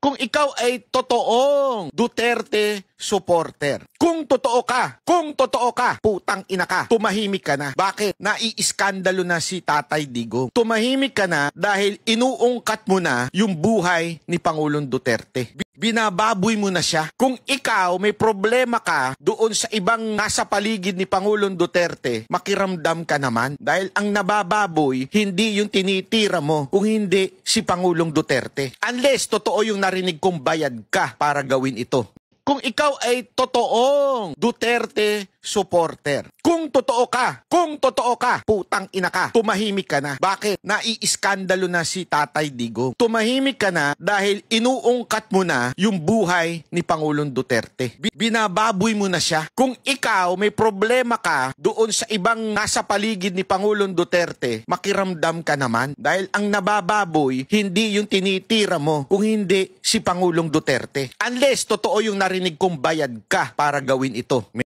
Kung ikaw ay totoong Duterte supporter, kung totoo ka, putang ina ka, tumahimik ka na. Bakit? Naiiskandalo na si Tatay Digong. Tumahimik ka na dahil inuungkat mo na yung buhay ni Pangulong Duterte. Binababoy mo na siya. Kung ikaw may problema ka doon sa ibang nasa paligid ni Pangulong Duterte, makiramdam ka naman. Dahil ang nabababoy, hindi yung tinitira mo, kung hindi si Pangulong Duterte. Unless totoo yung narinig kong bayad ka para gawin ito. Kung ikaw ay totoong Duterte supporter, kung totoo ka, putang ina ka, tumahimik ka na. Bakit? Naiiskandalo na si Tatay Digong. Tumahimik ka na dahil inuungkat mo na yung buhay ni Pangulong Duterte. Binababoy mo na siya. Kung ikaw may problema ka doon sa ibang nasa paligid ni Pangulong Duterte, makiramdam ka naman. Dahil ang nabababoy, hindi yung tinitira mo, kung hindi si Pangulong Duterte. Unless totoo yung narinig kong bayad ka para gawin ito.